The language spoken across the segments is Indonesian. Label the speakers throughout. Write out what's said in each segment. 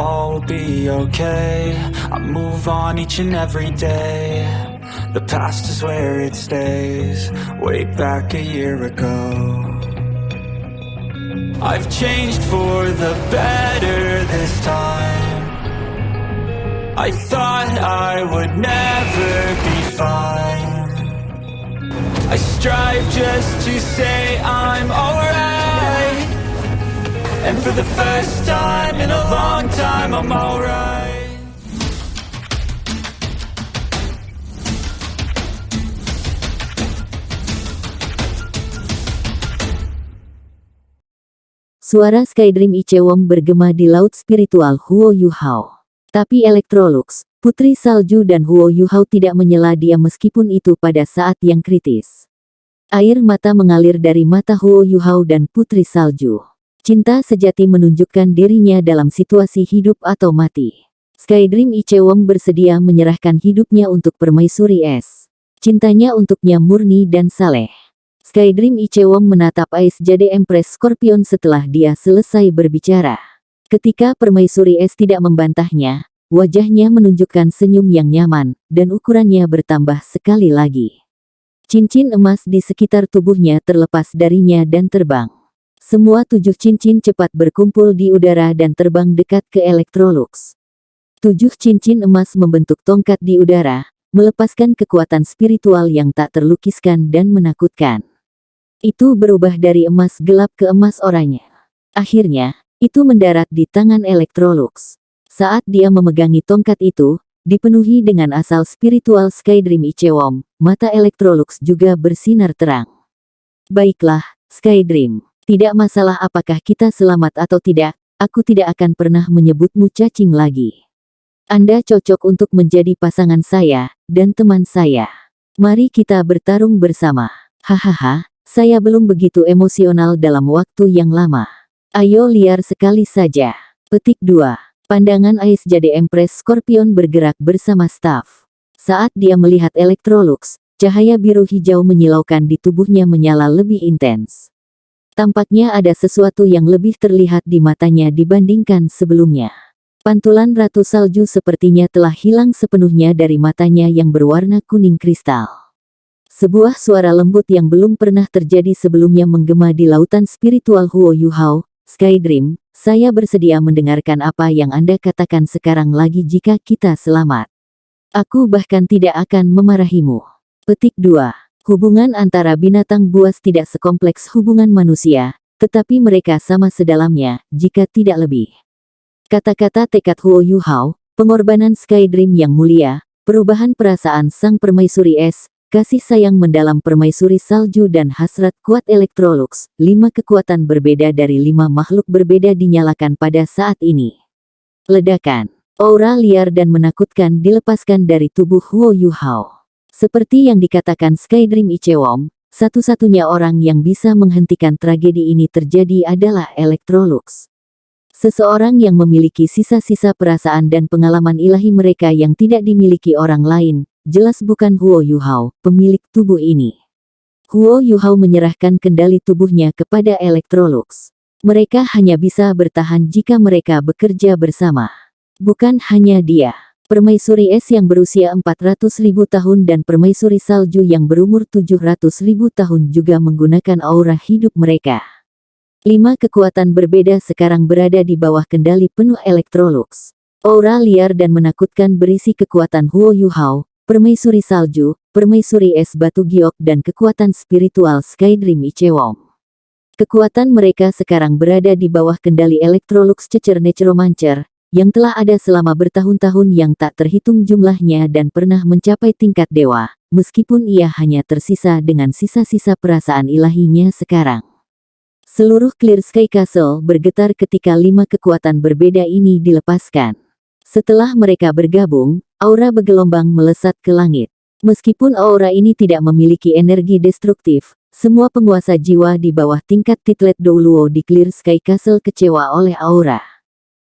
Speaker 1: all will be okay. I move on each and every day. The past is where it stays, way back a year ago. I've changed for the better this time. I thought I would never be fine. I strive just to say I'm alright, and for the first time in a long time I'm alright.
Speaker 2: Suara Skydream Ichewon bergema di laut spiritual Huo Yuhao. Tapi Electrolux, Putri Salju dan Huo Yuhao tidak menyela dia meskipun itu pada saat yang kritis. Air mata mengalir dari mata Huo Yuhao dan Putri Salju. Cinta sejati menunjukkan dirinya dalam situasi hidup atau mati. Skydream Ichewon bersedia menyerahkan hidupnya untuk Permaisuri Es. Cintanya untuknya murni dan saleh. Skydream Ichewon menatap Ais Jade Empress Scorpion setelah dia selesai berbicara. Ketika Permaisuri Es tidak membantahnya, wajahnya menunjukkan senyum yang nyaman, dan ukurannya bertambah sekali lagi. Cincin emas di sekitar tubuhnya terlepas darinya dan terbang. Semua 7 cincin cepat berkumpul di udara dan terbang dekat ke Electrolux. 7 cincin emas membentuk tongkat di udara, melepaskan kekuatan spiritual yang tak terlukiskan dan menakutkan. Itu berubah dari emas gelap ke emas oranye. Akhirnya, itu mendarat di tangan Electrolux. Saat dia memegangi tongkat itu, dipenuhi dengan asal spiritual Skydream Ichewon, mata Electrolux juga bersinar terang. Baiklah, Skydream. Tidak masalah apakah kita selamat atau tidak, aku tidak akan pernah menyebutmu cacing lagi. Anda cocok untuk menjadi pasangan saya, dan teman saya. Mari kita bertarung bersama. Hahaha. Saya belum begitu emosional dalam waktu yang lama. Ayo liar sekali saja. Petik 2. Pandangan Ais Jade Empress Scorpion bergerak bersama staf. Saat dia melihat Electrolux, cahaya biru hijau menyilaukan di tubuhnya menyala lebih intens. Tampaknya ada sesuatu yang lebih terlihat di matanya dibandingkan sebelumnya. Pantulan Ratu Salju sepertinya telah hilang sepenuhnya dari matanya yang berwarna kuning kristal. Sebuah suara lembut yang belum pernah terjadi sebelumnya menggema di lautan spiritual Huo Yuhao. Skydream, saya bersedia mendengarkan apa yang Anda katakan sekarang lagi jika kita selamat. Aku bahkan tidak akan memarahimu. Petik 2. Hubungan antara binatang buas tidak sekompleks hubungan manusia, tetapi mereka sama sedalamnya, jika tidak lebih. Kata-kata tekad Huo Yuhao, pengorbanan Skydream yang mulia, perubahan perasaan sang Permaisuri Es, kasih sayang mendalam Permaisuri Salju dan hasrat kuat Electrolux, 5 kekuatan berbeda dari 5 makhluk berbeda dinyalakan pada saat ini. Ledakan, aura liar dan menakutkan dilepaskan dari tubuh Huo Yuhao. Seperti yang dikatakan Skydream Ichewon, satu-satunya orang yang bisa menghentikan tragedi ini terjadi adalah Electrolux. Seseorang yang memiliki sisa-sisa perasaan dan pengalaman ilahi mereka yang tidak dimiliki orang lain. Jelas bukan Huo Yuhao, pemilik tubuh ini. Huo Yuhao menyerahkan kendali tubuhnya kepada Electrolux. Mereka hanya bisa bertahan jika mereka bekerja bersama. Bukan hanya dia. Permaisuri Es yang berusia 400.000 tahun dan Permaisuri Salju yang berumur 700.000 tahun juga menggunakan aura hidup mereka. 5 kekuatan berbeda sekarang berada di bawah kendali penuh Electrolux. Aura liar dan menakutkan berisi kekuatan Huo Yuhao, Permaisuri Salju, Permaisuri Es Batu Giok dan kekuatan spiritual Skydream Ichewon. Kekuatan mereka sekarang berada di bawah kendali Electrolux Cecer Necromancer, yang telah ada selama bertahun-tahun yang tak terhitung jumlahnya dan pernah mencapai tingkat dewa, meskipun ia hanya tersisa dengan sisa-sisa perasaan ilahinya sekarang. Seluruh Clear Sky Castle bergetar ketika 5 kekuatan berbeda ini dilepaskan. Setelah mereka bergabung, aura bergelombang melesat ke langit. Meskipun aura ini tidak memiliki energi destruktif, semua penguasa jiwa di bawah tingkat Titlet Douluo di Clear Sky Castle kecewa oleh aura.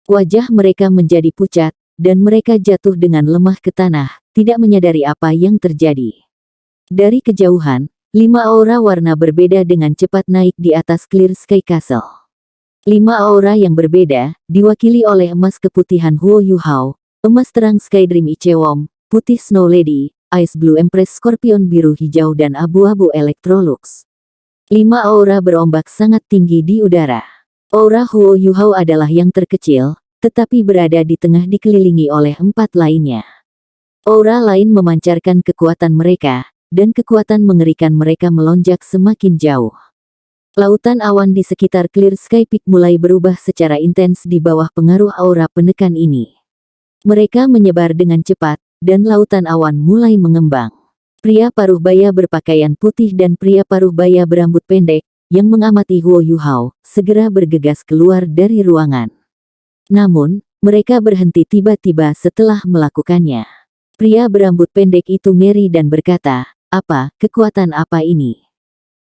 Speaker 2: Wajah mereka menjadi pucat, dan mereka jatuh dengan lemah ke tanah, tidak menyadari apa yang terjadi. Dari kejauhan, 5 aura warna berbeda dengan cepat naik di atas Clear Sky Castle. 5 aura yang berbeda, diwakili oleh emas keputihan Huo Yuhao, emas terang Sky Dream Ichewom, putih Snow Lady, Ice Blue Empress Scorpion biru hijau dan abu-abu Electrolux. 5 aura berombak sangat tinggi di udara. Aura Huo Yuhao adalah yang terkecil, tetapi berada di tengah dikelilingi oleh 4 lainnya. Aura lain memancarkan kekuatan mereka, dan kekuatan mengerikan mereka melonjak semakin jauh. Lautan awan di sekitar Clear Sky Peak mulai berubah secara intens di bawah pengaruh aura penekan ini. Mereka menyebar dengan cepat, dan lautan awan mulai mengembang. Pria paruh baya berpakaian putih dan pria paruh baya berambut pendek, yang mengamati Huo Yuhao, segera bergegas keluar dari ruangan. Namun, mereka berhenti tiba-tiba setelah melakukannya. Pria berambut pendek itu ngeri dan berkata, "Apa, kekuatan apa ini?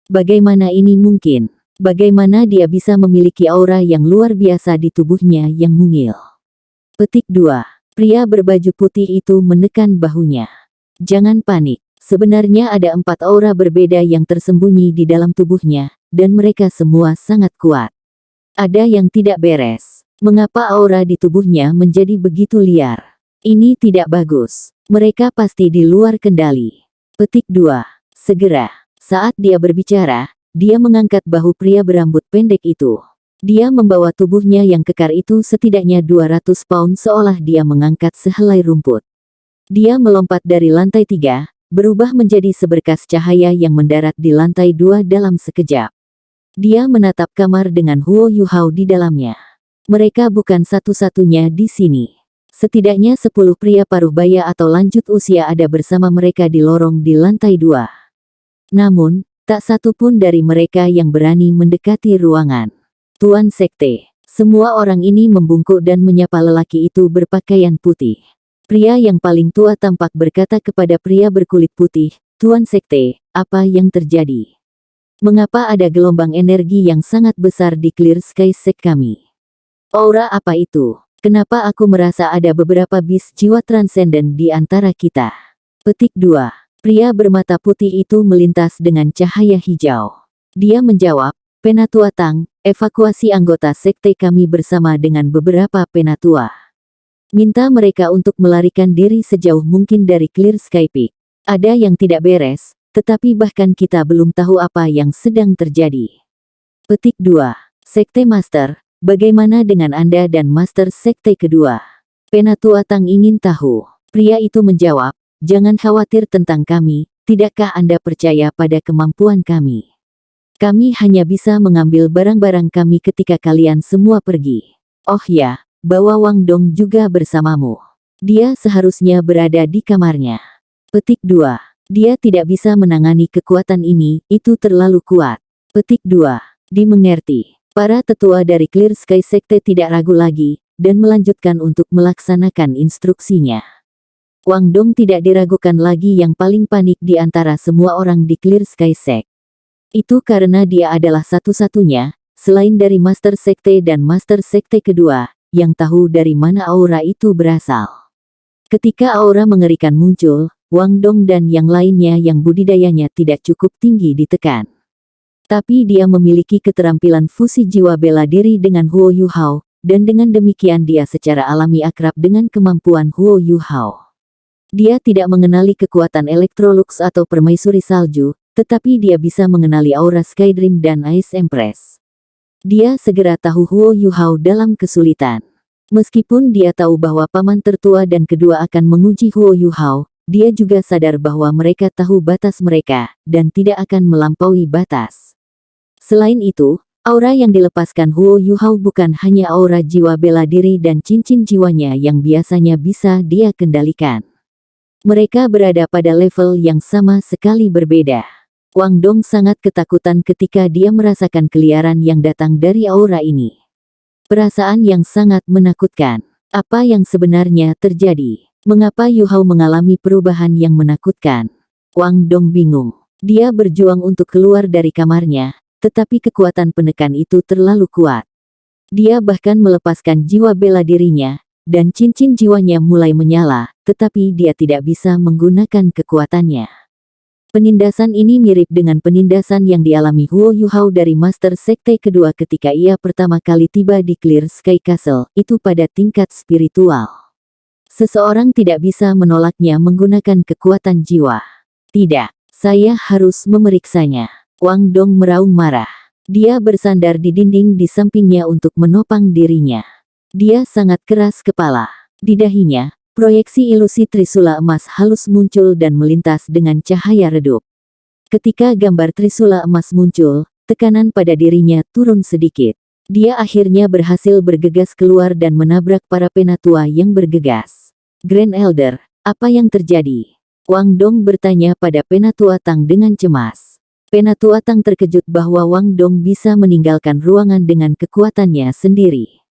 Speaker 2: Bagaimana ini mungkin? Bagaimana dia bisa memiliki aura yang luar biasa di tubuhnya yang mungil?" Petik 2. Pria berbaju putih itu menekan bahunya. "Jangan panik. Sebenarnya ada 4 aura berbeda yang tersembunyi di dalam tubuhnya, dan mereka semua sangat kuat. Ada yang tidak beres. Mengapa aura di tubuhnya menjadi begitu liar? Ini tidak bagus. Mereka pasti di luar kendali." Petik 2. Segera. Saat dia berbicara, dia mengangkat bahu pria berambut pendek itu. Dia membawa tubuhnya yang kekar itu setidaknya 200 pound seolah dia mengangkat sehelai rumput. Dia melompat dari lantai 3, berubah menjadi seberkas cahaya yang mendarat di lantai 2 dalam sekejap. Dia menatap kamar dengan Huo Yuhao di dalamnya. Mereka bukan satu-satunya di sini. Setidaknya 10 pria paruh baya atau lanjut usia ada bersama mereka di lorong di lantai 2. Namun, tak satu pun dari mereka yang berani mendekati ruangan. "Tuan Sekte." Semua orang ini membungkuk dan menyapa lelaki itu berpakaian putih. Pria yang paling tua tampak berkata kepada pria berkulit putih, "Tuan Sekte, apa yang terjadi? Mengapa ada gelombang energi yang sangat besar di Clear Sky Sek kami? Aura apa itu? Kenapa aku merasa ada beberapa bis jiwa transenden di antara kita?" Petik 2. Pria bermata putih itu melintas dengan cahaya hijau. Dia menjawab, "Penatua Tang, evakuasi anggota sekte kami bersama dengan beberapa penatua. Minta mereka untuk melarikan diri sejauh mungkin dari Clear Sky Peak. Ada yang tidak beres, tetapi bahkan kita belum tahu apa yang sedang terjadi." Petik 2. Sekte Master, bagaimana dengan Anda dan Master Sekte kedua? Penatua Tang ingin tahu. Pria itu menjawab, "Jangan khawatir tentang kami, tidakkah Anda percaya pada kemampuan kami? Kami hanya bisa mengambil barang-barang kami ketika kalian semua pergi. Oh ya, bawa Wang Dong juga bersamamu. Dia seharusnya berada di kamarnya." Petik 2. Dia tidak bisa menangani kekuatan ini, itu terlalu kuat. Petik 2. Dimengerti. Para tetua dari Clear Sky Sekte tidak ragu lagi, dan melanjutkan untuk melaksanakan instruksinya. Wang Dong tidak diragukan lagi yang paling panik di antara semua orang di Clear Sky Sek. Itu karena dia adalah satu-satunya, selain dari Master Sekte dan Master Sekte kedua, yang tahu dari mana aura itu berasal. Ketika aura mengerikan muncul, Wang Dong dan yang lainnya yang budidayanya tidak cukup tinggi ditekan. Tapi dia memiliki keterampilan fusi jiwa bela diri dengan Huo Yuhao, dan dengan demikian dia secara alami akrab dengan kemampuan Huo Yuhao. Dia tidak mengenali kekuatan Electrolux atau permaisuri salju, tetapi dia bisa mengenali aura Sky Dream dan Ice Empress. Dia segera tahu Huo Yuhao dalam kesulitan. Meskipun dia tahu bahwa paman tertua dan kedua akan menguji Huo Yuhao, dia juga sadar bahwa mereka tahu batas mereka, dan tidak akan melampaui batas. Selain itu, aura yang dilepaskan Huo Yuhao bukan hanya aura jiwa bela diri dan cincin jiwanya yang biasanya bisa dia kendalikan. Mereka berada pada level yang sama sekali berbeda. Wang Dong sangat ketakutan ketika dia merasakan keliaran yang datang dari aura ini. Perasaan yang sangat menakutkan. Apa yang sebenarnya terjadi? Mengapa Yuhao mengalami perubahan yang menakutkan? Wang Dong bingung. Dia berjuang untuk keluar dari kamarnya, tetapi kekuatan penekan itu terlalu kuat. Dia bahkan melepaskan jiwa bela dirinya, dan cincin jiwanya mulai menyala, tetapi dia tidak bisa menggunakan kekuatannya. Penindasan ini mirip dengan penindasan yang dialami Huo Yuhao dari Master Sekte kedua ketika ia pertama kali tiba di Clear Sky Castle, itu pada tingkat spiritual. Seseorang tidak bisa menolaknya menggunakan kekuatan jiwa. Tidak, saya harus memeriksanya. Wang Dong meraung marah. Dia bersandar di dinding di sampingnya untuk menopang dirinya. Dia sangat keras kepala. Di dahinya, proyeksi ilusi trisula emas halus muncul dan melintas dengan cahaya redup. Ketika gambar trisula emas muncul, tekanan pada dirinya turun sedikit. Dia akhirnya berhasil bergegas keluar dan menabrak para penatua yang bergegas. Grand Elder, apa yang terjadi? Wang Dong bertanya pada penatua Tang dengan cemas. Penatua Tang terkejut bahwa Wang Dong bisa meninggalkan ruangan dengan kekuatannya sendiri.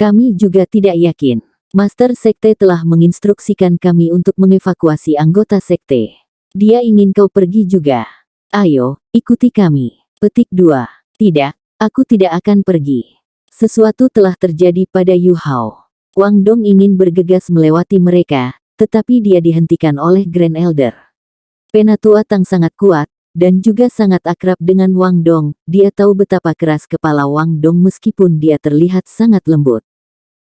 Speaker 2: Kami juga tidak yakin. Master Sekte telah menginstruksikan kami untuk mengevakuasi anggota Sekte. Dia ingin kau pergi juga. Ayo, ikuti kami. Petik 2. Tidak, aku tidak akan pergi. Sesuatu telah terjadi pada Yu Hao. Wang Dong ingin bergegas melewati mereka, tetapi dia dihentikan oleh Grand Elder. Penatua Tang sangat kuat, dan juga sangat akrab dengan Wang Dong. Dia tahu betapa keras kepala Wang Dong meskipun dia terlihat sangat lembut.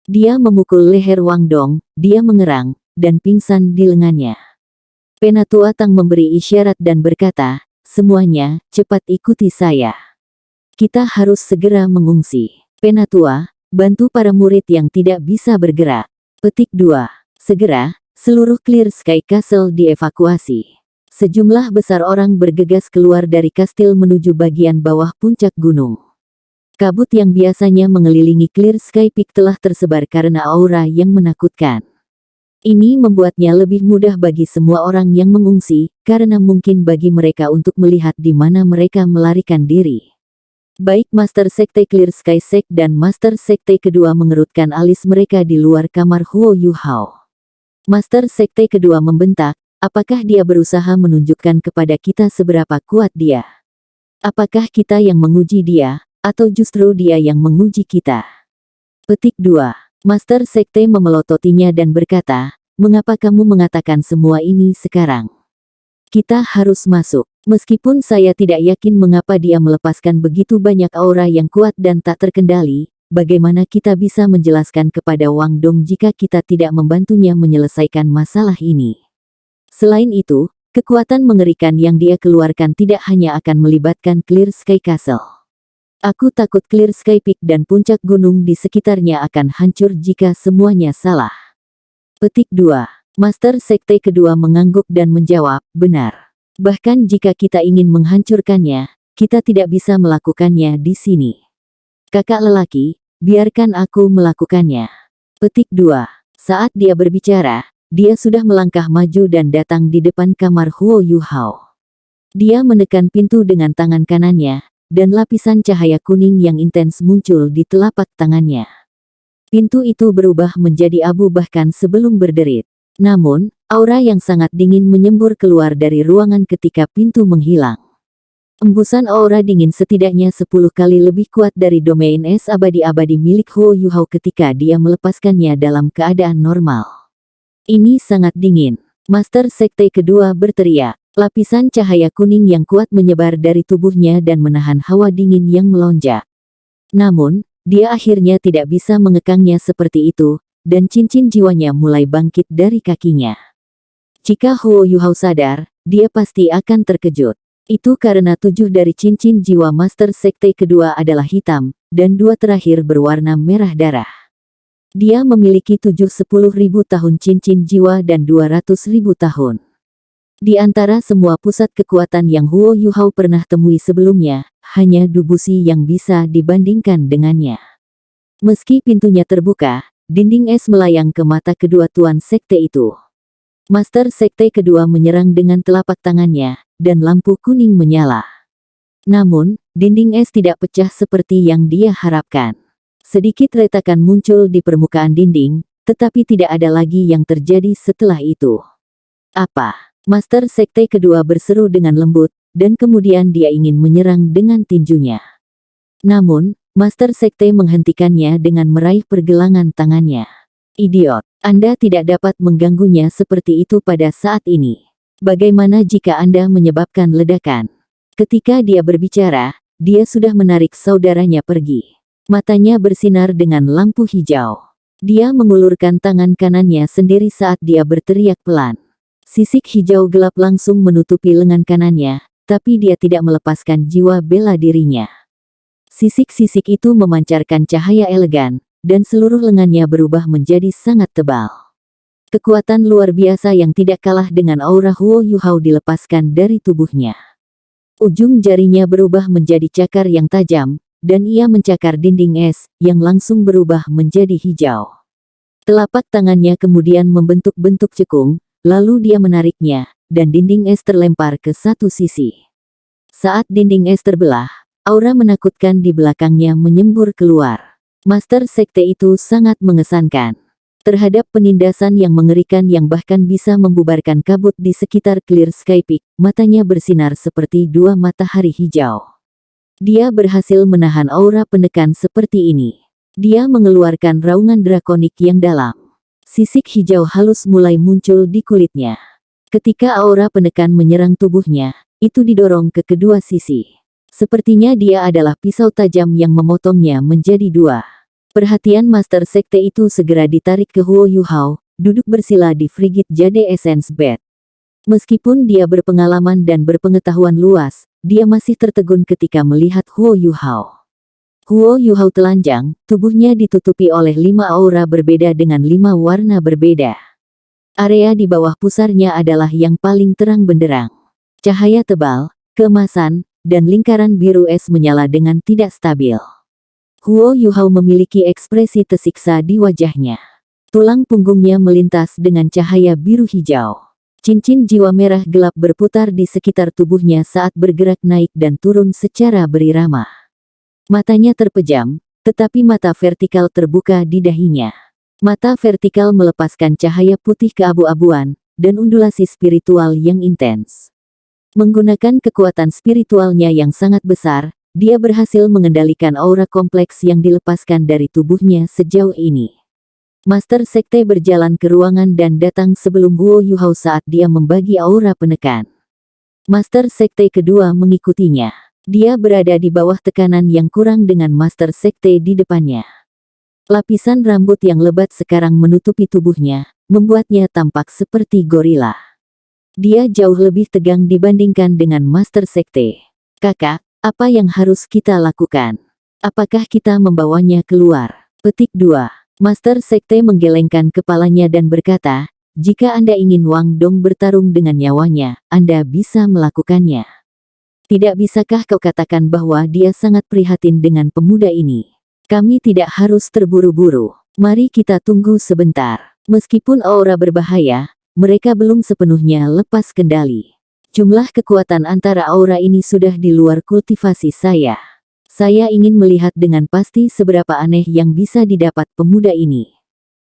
Speaker 2: Dia memukul leher Wang Dong, dia mengerang, dan pingsan di lengannya. Penatua Tang memberi isyarat dan berkata, semuanya, cepat ikuti saya. Kita harus segera mengungsi. Penatua, bantu para murid yang tidak bisa bergerak. Petik 2. Segera, seluruh Clear Sky Castle dievakuasi. Sejumlah besar orang bergegas keluar dari kastil menuju bagian bawah puncak gunung. Kabut yang biasanya mengelilingi Clear Sky Peak telah tersebar karena aura yang menakutkan. Ini membuatnya lebih mudah bagi semua orang yang mengungsi, karena mungkin bagi mereka untuk melihat di mana mereka melarikan diri. Baik Master Sekte Clear Sky Sect dan Master Sekte kedua mengerutkan alis mereka di luar kamar Huo Yuhao. Master Sekte kedua membentak, apakah dia berusaha menunjukkan kepada kita seberapa kuat dia? Apakah kita yang menguji dia? Atau justru dia yang menguji kita? Petik 2. Master Sekte memelototinya dan berkata, mengapa kamu mengatakan semua ini sekarang? Kita harus masuk. Meskipun saya tidak yakin mengapa dia melepaskan begitu banyak aura yang kuat dan tak terkendali, bagaimana kita bisa menjelaskan kepada Wang Dong jika kita tidak membantunya menyelesaikan masalah ini? Selain itu, kekuatan mengerikan yang dia keluarkan tidak hanya akan melibatkan Clear Sky Castle. Aku takut Clear Sky Peak dan puncak gunung di sekitarnya akan hancur jika semuanya salah. Petik 2. Master Sekte kedua mengangguk dan menjawab, benar. Bahkan jika kita ingin menghancurkannya, kita tidak bisa melakukannya di sini. Kakak lelaki, biarkan aku melakukannya. Petik 2. Saat dia berbicara, dia sudah melangkah maju dan datang di depan kamar Huo Yuhao. Dia menekan pintu dengan tangan kanannya, dan lapisan cahaya kuning yang intens muncul di telapak tangannya. Pintu itu berubah menjadi abu bahkan sebelum berderit. Namun, aura yang sangat dingin menyembur keluar dari ruangan ketika pintu menghilang. Embusan aura dingin setidaknya 10 kali lebih kuat dari domain es abadi-abadi milik Huo Yuhao ketika dia melepaskannya dalam keadaan normal. Ini sangat dingin. Master Sekte kedua berteriak. Lapisan cahaya kuning yang kuat menyebar dari tubuhnya dan menahan hawa dingin yang melonjak. Namun, dia akhirnya tidak bisa mengekangnya seperti itu, dan cincin jiwanya mulai bangkit dari kakinya. Jika Huo Yuhao sadar, dia pasti akan terkejut. Itu karena 7 dari cincin jiwa Master Sekte kedua adalah hitam, dan 2 terakhir berwarna merah darah. Dia memiliki 10.000 tahun cincin jiwa dan 200.000 tahun. Di antara semua pusat kekuatan yang Huo Yuhao pernah temui sebelumnya, hanya Dubushi yang bisa dibandingkan dengannya. Meski pintunya terbuka, dinding es melayang ke mata kedua tuan sekte itu. Master Sekte kedua menyerang dengan telapak tangannya, dan lampu kuning menyala. Namun, dinding es tidak pecah seperti yang dia harapkan. Sedikit retakan muncul di permukaan dinding, tetapi tidak ada lagi yang terjadi setelah itu. Apa? Master Sekte kedua berseru dengan lembut, dan kemudian dia ingin menyerang dengan tinjunya. Namun, Master Sekte menghentikannya dengan meraih pergelangan tangannya. Idiot, Anda tidak dapat mengganggunya seperti itu pada saat ini. Bagaimana jika Anda menyebabkan ledakan? Ketika dia berbicara, dia sudah menarik saudaranya pergi. Matanya bersinar dengan lampu hijau. Dia mengulurkan tangan kanannya sendiri saat dia berteriak pelan. Sisik hijau gelap langsung menutupi lengan kanannya, tapi dia tidak melepaskan jiwa bela dirinya. Sisik-sisik itu memancarkan cahaya elegan, dan seluruh lengannya berubah menjadi sangat tebal. Kekuatan luar biasa yang tidak kalah dengan aura Huo Yuhao dilepaskan dari tubuhnya. Ujung jarinya berubah menjadi cakar yang tajam, dan ia mencakar dinding es, yang langsung berubah menjadi hijau. Telapak tangannya kemudian membentuk bentuk cekung, lalu dia menariknya, dan dinding es terlempar ke satu sisi. Saat dinding es terbelah, aura menakutkan di belakangnya menyembur keluar. Master sekte itu sangat mengesankan. Terhadap penindasan yang mengerikan yang bahkan bisa membubarkan kabut di sekitar Clear Sky Peak, matanya bersinar seperti dua matahari hijau. Dia berhasil menahan aura penekan seperti ini. Dia mengeluarkan raungan drakonik yang dalam. Sisik hijau halus mulai muncul di kulitnya. Ketika aura penekan menyerang tubuhnya, itu didorong ke kedua sisi. Sepertinya dia adalah pisau tajam yang memotongnya menjadi dua. Perhatian Master Sekte itu segera ditarik ke Huo Yuhao, duduk bersila di Frigid Jade Essence Bed. Meskipun dia berpengalaman dan berpengetahuan luas, dia masih tertegun ketika melihat Huo Yuhao. Huo Yuhao telanjang, tubuhnya ditutupi oleh 5 aura berbeda dengan 5 warna berbeda. Area di bawah pusarnya adalah yang paling terang benderang. Cahaya tebal, keemasan, dan lingkaran biru es menyala dengan tidak stabil. Huo Yuhao memiliki ekspresi tersiksa di wajahnya. Tulang punggungnya melintas dengan cahaya biru hijau. Cincin jiwa merah gelap berputar di sekitar tubuhnya saat bergerak naik dan turun secara berirama. Matanya terpejam, tetapi mata vertikal terbuka di dahinya. Mata vertikal melepaskan cahaya putih keabu-abuan, dan undulasi spiritual yang intens. Menggunakan kekuatan spiritualnya yang sangat besar, dia berhasil mengendalikan aura kompleks yang dilepaskan dari tubuhnya sejauh ini. Master Sekte berjalan ke ruangan dan datang sebelum Huo Yuhao saat dia membagi aura penekan. Master Sekte kedua mengikutinya. Dia berada di bawah tekanan yang kurang dengan Master Sekte di depannya. Lapisan rambut yang lebat sekarang menutupi tubuhnya, membuatnya tampak seperti gorila. Dia jauh lebih tegang dibandingkan dengan Master Sekte. Kakak, apa yang harus kita lakukan? Apakah kita membawanya keluar? Petik 2. Master Sekte menggelengkan kepalanya dan berkata, jika Anda ingin Wang Dong bertarung dengan nyawanya, Anda bisa melakukannya. Tidak bisakah kau katakan bahwa dia sangat prihatin dengan pemuda ini? Kami tidak harus terburu-buru. Mari kita tunggu sebentar. Meskipun aura berbahaya, mereka belum sepenuhnya lepas kendali. Jumlah kekuatan antara aura ini sudah di luar kultivasi saya. Saya ingin melihat dengan pasti seberapa aneh yang bisa didapat pemuda ini.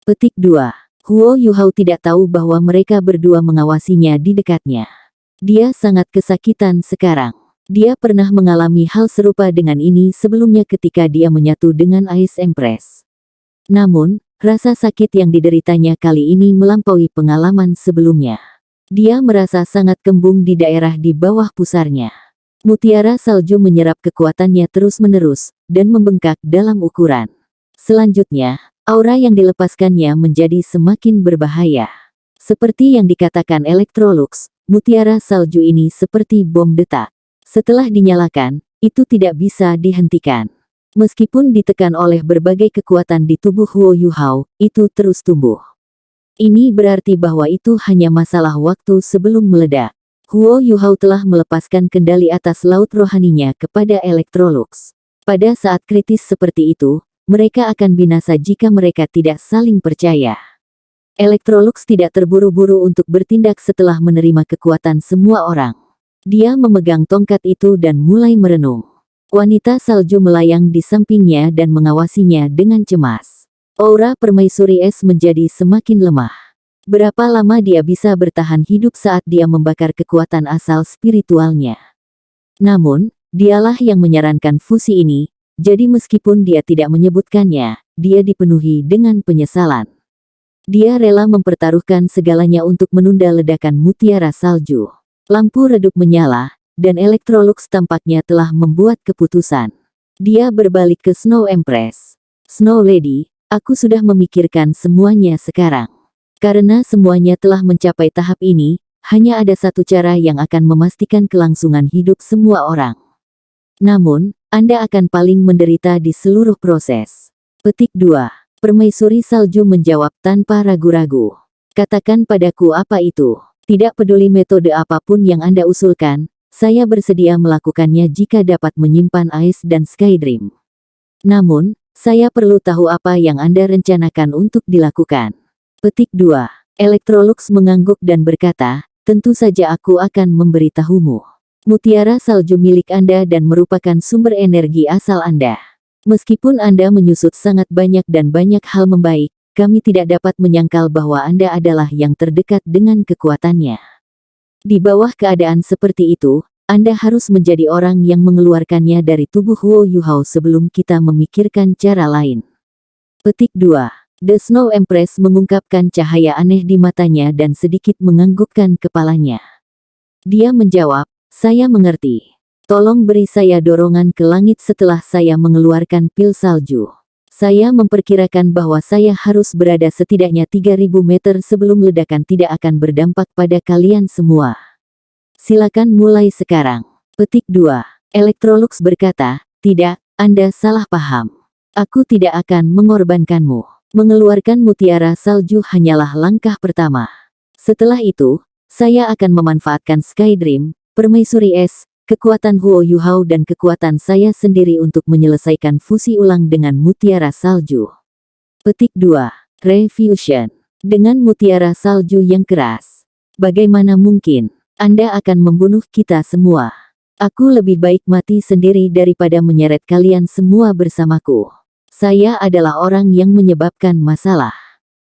Speaker 2: Petik 2. Huo Yuhao tidak tahu bahwa mereka berdua mengawasinya di dekatnya. Dia sangat kesakitan sekarang. Dia pernah mengalami hal serupa dengan ini sebelumnya ketika dia menyatu dengan Ice Empress. Namun, rasa sakit yang dideritanya kali ini melampaui pengalaman sebelumnya. Dia merasa sangat kembung di daerah di bawah pusarnya. Mutiara salju menyerap kekuatannya terus-menerus, dan membengkak dalam ukuran. Selanjutnya, aura yang dilepaskannya menjadi semakin berbahaya. Seperti yang dikatakan Electrolux, mutiara salju ini seperti bom detak. Setelah dinyalakan, itu tidak bisa dihentikan. Meskipun ditekan oleh berbagai kekuatan di tubuh Huo Yuhao, itu terus tumbuh. Ini berarti bahwa itu hanya masalah waktu sebelum meledak. Huo Yuhao telah melepaskan kendali atas laut rohaninya kepada Electrolux. Pada saat kritis seperti itu, mereka akan binasa jika mereka tidak saling percaya. Electrolux tidak terburu-buru untuk bertindak setelah menerima kekuatan semua orang. Dia memegang tongkat itu dan mulai merenung. Wanita salju melayang di sampingnya dan mengawasinya dengan cemas. Aura permaisuri es menjadi semakin lemah. Berapa lama dia bisa bertahan hidup saat dia membakar kekuatan asal spiritualnya? Namun, dialah yang menyarankan fusi ini, jadi meskipun dia tidak menyebutkannya, dia dipenuhi dengan penyesalan. Dia rela mempertaruhkan segalanya untuk menunda ledakan mutiara salju. Lampu redup menyala, dan Electrolux tampaknya telah membuat keputusan. Dia berbalik ke Snow Empress. Snow Lady, aku sudah memikirkan semuanya sekarang. Karena semuanya telah mencapai tahap ini, hanya ada satu cara yang akan memastikan kelangsungan hidup semua orang. Namun, Anda akan paling menderita di seluruh proses. Petik 2. Permaisuri Salju menjawab tanpa ragu-ragu. Katakan padaku apa itu. Tidak peduli metode apapun yang Anda usulkan, saya bersedia melakukannya jika dapat menyimpan Ice dan Skydream. Namun, saya perlu tahu apa yang Anda rencanakan untuk dilakukan. Petik 2. Electrolux mengangguk dan berkata, tentu saja aku akan memberitahumu. Mutiara salju milik Anda dan merupakan sumber energi asal Anda. Meskipun Anda menyusut sangat banyak dan banyak hal membaik, kami tidak dapat menyangkal bahwa Anda adalah yang terdekat dengan kekuatannya. Di bawah keadaan seperti itu, Anda harus menjadi orang yang mengeluarkannya dari tubuh Huo Yuhao sebelum kita memikirkan cara lain. Petik 2. The Snow Empress mengungkapkan cahaya aneh di matanya dan sedikit menganggukkan kepalanya. Dia menjawab, saya mengerti. Tolong beri saya dorongan ke langit setelah saya mengeluarkan pil salju. Saya memperkirakan bahwa saya harus berada setidaknya 3000 meter sebelum ledakan tidak akan berdampak pada kalian semua. Silakan mulai sekarang. Petik 2. Electrolux berkata, tidak, Anda salah paham. Aku tidak akan mengorbankanmu. Mengeluarkan mutiara salju hanyalah langkah pertama. Setelah itu, saya akan memanfaatkan Skydream, Permaisuri Es, kekuatan Huo Yuhao dan kekuatan saya sendiri untuk menyelesaikan fusi ulang dengan mutiara salju. Petik 2. Refusion. Dengan mutiara salju yang keras. Bagaimana mungkin? Anda akan membunuh kita semua. Aku lebih baik mati sendiri daripada menyeret kalian semua bersamaku. Saya adalah orang yang menyebabkan masalah.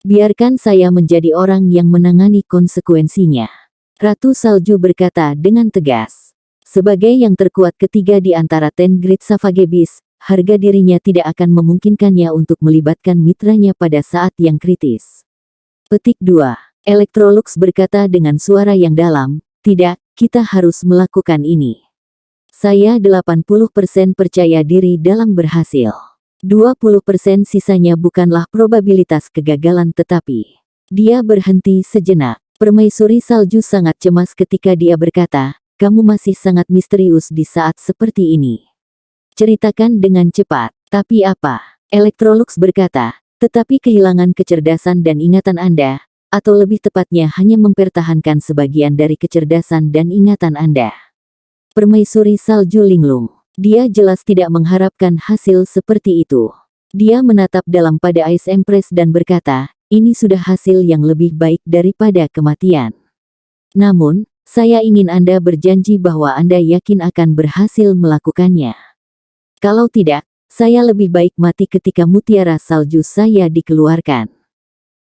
Speaker 2: Biarkan saya menjadi orang yang menangani konsekuensinya. Ratu Salju berkata dengan tegas. Sebagai yang terkuat ketiga di antara Ten Great Savage Beasts, harga dirinya tidak akan memungkinkannya untuk melibatkan mitranya pada saat yang kritis. Petik 2. Electrolux berkata dengan suara yang dalam, tidak, kita harus melakukan ini. Saya 80% percaya diri dalam berhasil. 20% sisanya bukanlah probabilitas kegagalan tetapi. Dia berhenti sejenak. Permaisuri Salju sangat cemas ketika dia berkata, kamu masih sangat misterius di saat seperti ini. Ceritakan dengan cepat. Tapi apa? Electrolux berkata, tetapi kehilangan kecerdasan dan ingatan Anda, atau lebih tepatnya hanya mempertahankan sebagian dari kecerdasan dan ingatan Anda. Permaisuri Salju linglung. Dia jelas tidak mengharapkan hasil seperti itu. Dia menatap dalam pada Ice Empress dan berkata, ini sudah hasil yang lebih baik daripada kematian. Namun, saya ingin Anda berjanji bahwa Anda yakin akan berhasil melakukannya. Kalau tidak, saya lebih baik mati ketika mutiara salju saya dikeluarkan.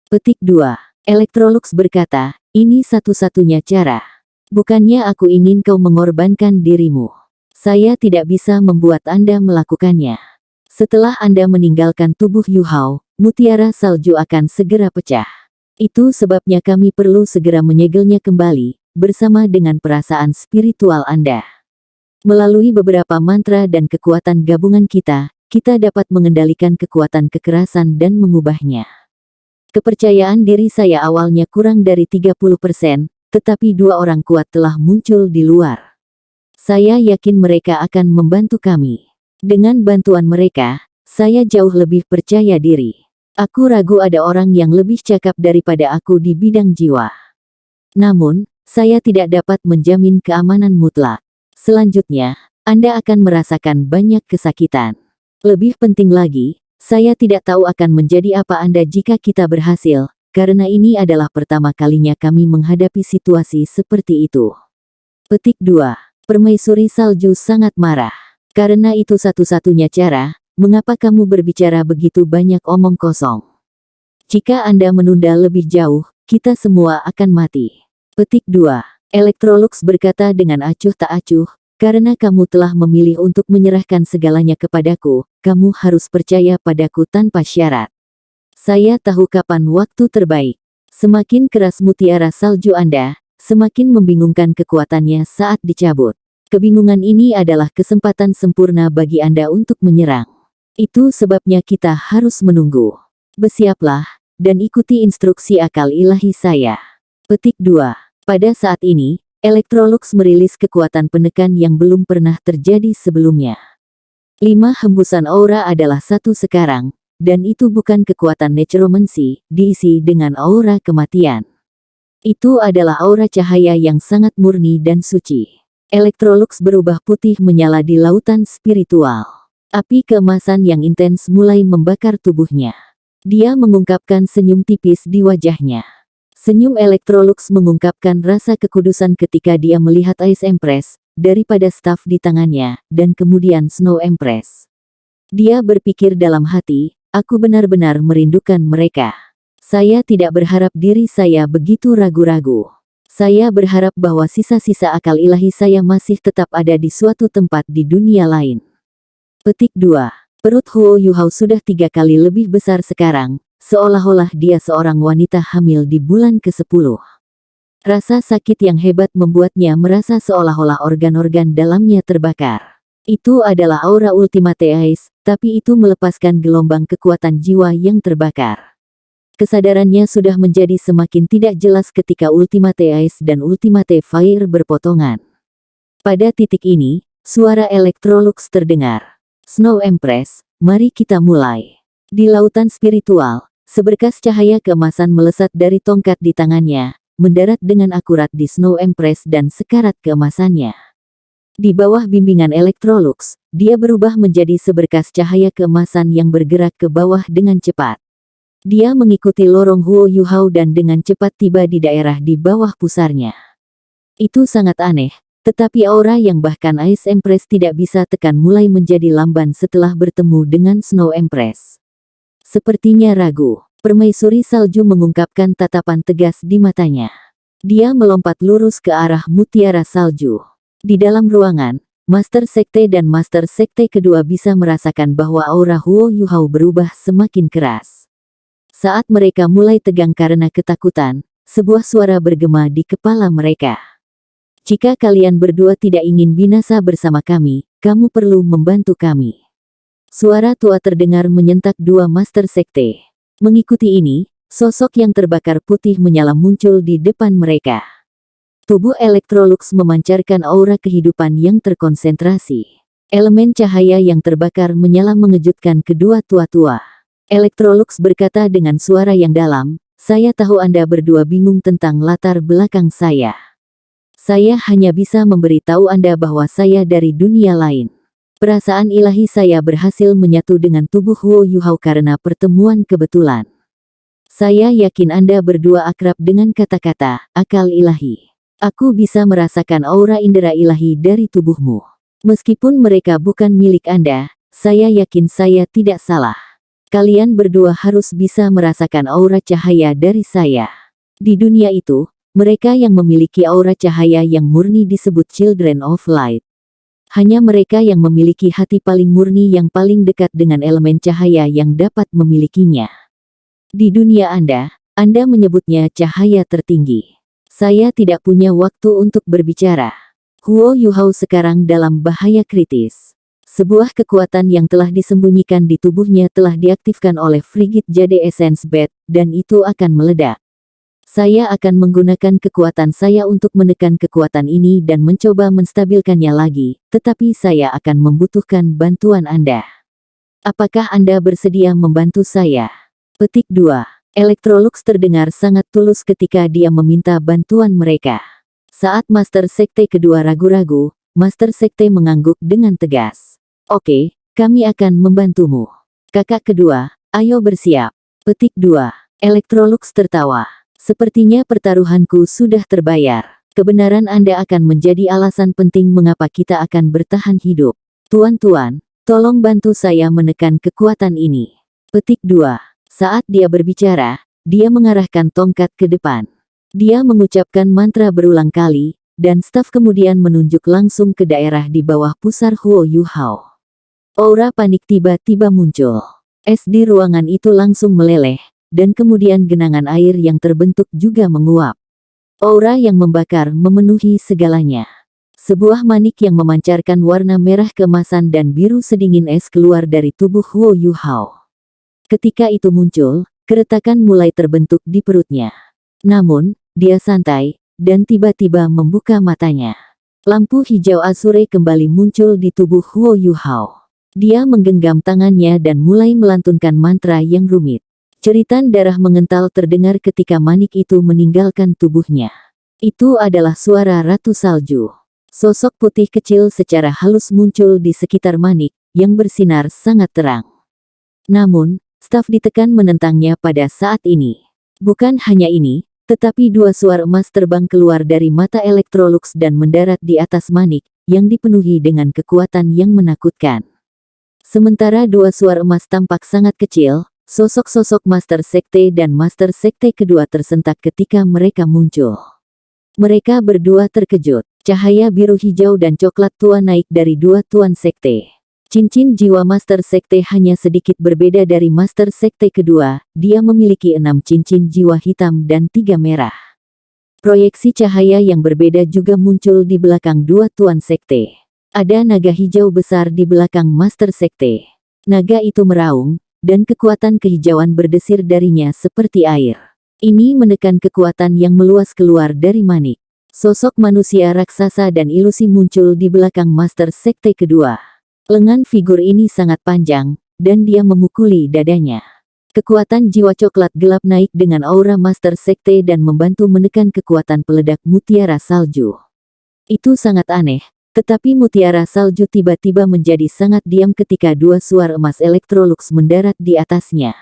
Speaker 2: Petik 2. Electrolux berkata, ini satu-satunya cara. Bukannya aku ingin kau mengorbankan dirimu. Saya tidak bisa membuat Anda melakukannya. Setelah Anda meninggalkan tubuh Yuhao, mutiara salju akan segera pecah. Itu sebabnya kami perlu segera menyegelnya kembali, bersama dengan perasaan spiritual Anda. Melalui beberapa mantra dan kekuatan gabungan kita dapat mengendalikan kekuatan kekerasan dan mengubahnya. Kepercayaan diri saya awalnya kurang dari 30%, tetapi dua orang kuat telah muncul di luar. Saya yakin mereka akan membantu kami. Dengan bantuan mereka, saya jauh lebih percaya diri. Aku ragu ada orang yang lebih cakap daripada aku di bidang jiwa. Namun, saya tidak dapat menjamin keamanan mutlak. Selanjutnya, Anda akan merasakan banyak kesakitan. Lebih penting lagi, saya tidak tahu akan menjadi apa Anda jika kita berhasil, karena ini adalah pertama kalinya kami menghadapi situasi seperti itu. Petik 2. Permaisuri Salju sangat marah. Karena itu satu-satunya cara, mengapa kamu berbicara begitu banyak omong kosong? Jika Anda menunda lebih jauh, kita semua akan mati. Petik 2. Electrolux berkata dengan acuh tak acuh, karena kamu telah memilih untuk menyerahkan segalanya kepadaku, kamu harus percaya padaku tanpa syarat. Saya tahu kapan waktu terbaik. Semakin keras mutiara salju Anda, semakin membingungkan kekuatannya saat dicabut. Kebingungan ini adalah kesempatan sempurna bagi Anda untuk menyerang. Itu sebabnya kita harus menunggu. Bersiaplah, dan ikuti instruksi akal ilahi saya. Petik 2. Pada saat ini, Electrolux merilis kekuatan penekan yang belum pernah terjadi sebelumnya. 5 hembusan aura adalah satu sekarang, dan itu bukan kekuatan necromancy, diisi dengan aura kematian. Itu adalah aura cahaya yang sangat murni dan suci. Electrolux berubah putih menyala di lautan spiritual. Api keemasan yang intens mulai membakar tubuhnya. Dia mengungkapkan senyum tipis di wajahnya. Senyum Electrolux mengungkapkan rasa kekudusan ketika dia melihat Ice Empress, daripada staf di tangannya, dan kemudian Snow Empress. Dia berpikir dalam hati, aku benar-benar merindukan mereka. Saya tidak berharap diri saya begitu ragu-ragu. Saya berharap bahwa sisa-sisa akal ilahi saya masih tetap ada di suatu tempat di dunia lain. Petik 2. Perut Huo Yuhao sudah 3 kali lebih besar sekarang, seolah-olah dia seorang wanita hamil di bulan ke-10. Rasa sakit yang hebat membuatnya merasa seolah-olah organ-organ dalamnya terbakar. Itu adalah aura Ultimate Ice, tapi itu melepaskan gelombang kekuatan jiwa yang terbakar. Kesadarannya sudah menjadi semakin tidak jelas ketika Ultimate Ice dan Ultimate Fire berpotongan. Pada titik ini, suara Electrolux terdengar. Snow Empress, mari kita mulai. Di lautan spiritual, seberkas cahaya keemasan melesat dari tongkat di tangannya, mendarat dengan akurat di Snow Empress dan sekarat keemasannya. Di bawah bimbingan Electrolux, dia berubah menjadi seberkas cahaya keemasan yang bergerak ke bawah dengan cepat. Dia mengikuti lorong Huo Yuhao dan dengan cepat tiba di daerah di bawah pusarnya. Itu sangat aneh, tetapi aura yang bahkan Ice Empress tidak bisa tekan mulai menjadi lamban setelah bertemu dengan Snow Empress. Sepertinya ragu, permaisuri salju mengungkapkan tatapan tegas di matanya. Dia melompat lurus ke arah mutiara salju. Di dalam ruangan, Master Sekte dan Master Sekte kedua bisa merasakan bahwa aura Huo Yuhao berubah semakin keras. Saat mereka mulai tegang karena ketakutan, sebuah suara bergema di kepala mereka. Jika kalian berdua tidak ingin binasa bersama kami, kamu perlu membantu kami. Suara tua terdengar menyentak dua Master Sekte. Mengikuti ini, sosok yang terbakar putih menyala muncul di depan mereka. Tubuh Electrolux memancarkan aura kehidupan yang terkonsentrasi. Elemen cahaya yang terbakar menyala mengejutkan kedua tua-tua. Electrolux berkata dengan suara yang dalam, saya tahu Anda berdua bingung tentang latar belakang saya. Saya hanya bisa memberitahu Anda bahwa saya dari dunia lain. Perasaan ilahi saya berhasil menyatu dengan tubuh Huo Yuhao karena pertemuan kebetulan. Saya yakin Anda berdua akrab dengan kata-kata, akal ilahi. Aku bisa merasakan aura indera ilahi dari tubuhmu. Meskipun mereka bukan milik Anda, saya yakin saya tidak salah. Kalian berdua harus bisa merasakan aura cahaya dari saya. Di dunia itu, mereka yang memiliki aura cahaya yang murni disebut Children of Light. Hanya mereka yang memiliki hati paling murni yang paling dekat dengan elemen cahaya yang dapat memilikinya. Di dunia Anda menyebutnya cahaya tertinggi. Saya tidak punya waktu untuk berbicara. Huo Yuhao sekarang dalam bahaya kritis. Sebuah kekuatan yang telah disembunyikan di tubuhnya telah diaktifkan oleh Frigid Jade Essence Bat, dan itu akan meledak. Saya akan menggunakan kekuatan saya untuk menekan kekuatan ini dan mencoba menstabilkannya lagi, tetapi saya akan membutuhkan bantuan Anda. Apakah Anda bersedia membantu saya? Petik 2. Electrolux terdengar sangat tulus ketika dia meminta bantuan mereka. Saat Master Sekte kedua ragu-ragu, Master Sekte mengangguk dengan tegas. Oke, kami akan membantumu. Kakak kedua, ayo bersiap. Petik 2. Electrolux tertawa. Sepertinya pertaruhanku sudah terbayar. Kebenaran Anda akan menjadi alasan penting mengapa kita akan bertahan hidup. Tuan-tuan, tolong bantu saya menekan kekuatan ini. Petik 2. Saat dia berbicara, dia mengarahkan tongkat ke depan. Dia mengucapkan mantra berulang kali, dan staf kemudian menunjuk langsung ke daerah di bawah pusar Huo Yuhao. Aura panik tiba-tiba muncul. Es di ruangan itu langsung meleleh, dan kemudian genangan air yang terbentuk juga menguap. Aura yang membakar memenuhi segalanya. Sebuah manik yang memancarkan warna merah keemasan dan biru sedingin es keluar dari tubuh Huo Yuhao. Ketika itu muncul, keretakan mulai terbentuk di perutnya. Namun, dia santai, dan tiba-tiba membuka matanya. Lampu hijau azure kembali muncul di tubuh Huo Yuhao. Dia menggenggam tangannya dan mulai melantunkan mantra yang rumit. Jeritan darah mengental terdengar ketika manik itu meninggalkan tubuhnya. Itu adalah suara Ratu Salju. Sosok putih kecil secara halus muncul di sekitar manik, yang bersinar sangat terang. Namun, staf ditekan menentangnya pada saat ini. Bukan hanya ini, tetapi dua suar emas terbang keluar dari mata Electrolux dan mendarat di atas manik, yang dipenuhi dengan kekuatan yang menakutkan. Sementara dua suar emas tampak sangat kecil, sosok-sosok Master Sekte dan Master Sekte kedua tersentak ketika mereka muncul. Mereka berdua terkejut. Cahaya biru hijau dan coklat tua naik dari dua tuan sekte. Cincin jiwa Master Sekte hanya sedikit berbeda dari Master Sekte kedua, dia memiliki 6 cincin jiwa hitam dan 3 merah. Proyeksi cahaya yang berbeda juga muncul di belakang dua tuan sekte. Ada naga hijau besar di belakang Master Sekte. Naga itu meraung, dan kekuatan kehijauan berdesir darinya seperti air. Ini menekan kekuatan yang meluas keluar dari manik. Sosok manusia raksasa dan ilusi muncul di belakang Master Sekte kedua. Lengan figur ini sangat panjang, dan dia memukuli dadanya. Kekuatan jiwa coklat gelap naik dengan aura Master Sekte dan membantu menekan kekuatan peledak mutiara salju. Itu sangat aneh, tetapi mutiara salju tiba-tiba menjadi sangat diam ketika dua suar emas Electrolux mendarat di atasnya.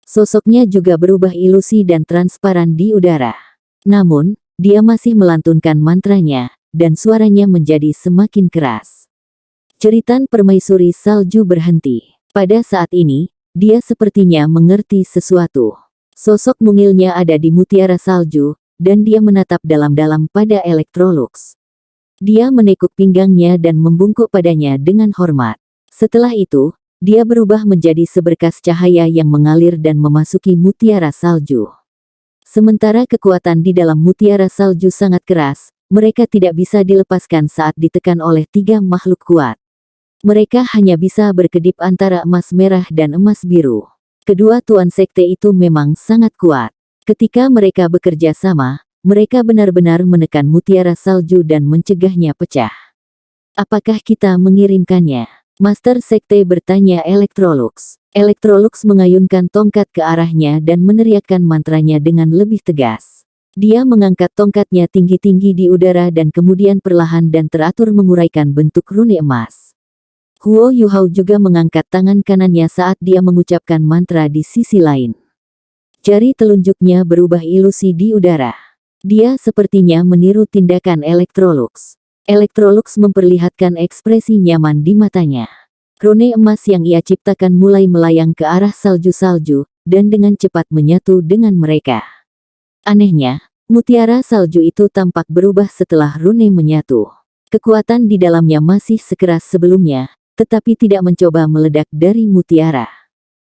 Speaker 2: Sosoknya juga berubah ilusi dan transparan di udara. Namun, dia masih melantunkan mantranya, dan suaranya menjadi semakin keras. Jeritan permaisuri salju berhenti. Pada saat ini, dia sepertinya mengerti sesuatu. Sosok mungilnya ada di mutiara salju, dan dia menatap dalam-dalam pada Electrolux. Dia menekuk pinggangnya dan membungkuk padanya dengan hormat. Setelah itu, dia berubah menjadi seberkas cahaya yang mengalir dan memasuki mutiara salju. Sementara kekuatan di dalam mutiara salju sangat keras, mereka tidak bisa dilepaskan saat ditekan oleh 3 makhluk kuat. Mereka hanya bisa berkedip antara emas merah dan emas biru. Kedua tuan sekte itu memang sangat kuat. Ketika mereka bekerja sama, mereka benar-benar menekan mutiara salju dan mencegahnya pecah. Apakah kita mengirimkannya? Master Sekte bertanya Electrolux. Electrolux mengayunkan tongkat ke arahnya dan meneriakkan mantranya dengan lebih tegas. Dia mengangkat tongkatnya tinggi-tinggi di udara dan kemudian perlahan dan teratur menguraikan bentuk rune emas. Huo Yuhao juga mengangkat tangan kanannya saat dia mengucapkan mantra di sisi lain. Jari telunjuknya berubah ilusi di udara. Dia sepertinya meniru tindakan Electrolux. Electrolux memperlihatkan ekspresi nyaman di matanya. Rune emas yang ia ciptakan mulai melayang ke arah salju-salju, dan dengan cepat menyatu dengan mereka. Anehnya, mutiara salju itu tampak berubah setelah rune menyatu. Kekuatan di dalamnya masih sekeras sebelumnya, tetapi tidak mencoba meledak dari mutiara.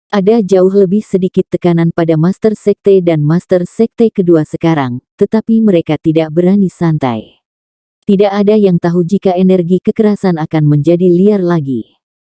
Speaker 2: Ada jauh lebih sedikit tekanan pada Master Sekte dan Master Sekte kedua sekarang, tetapi mereka tidak berani santai. Tidak ada yang tahu jika energi kekerasan akan menjadi liar lagi.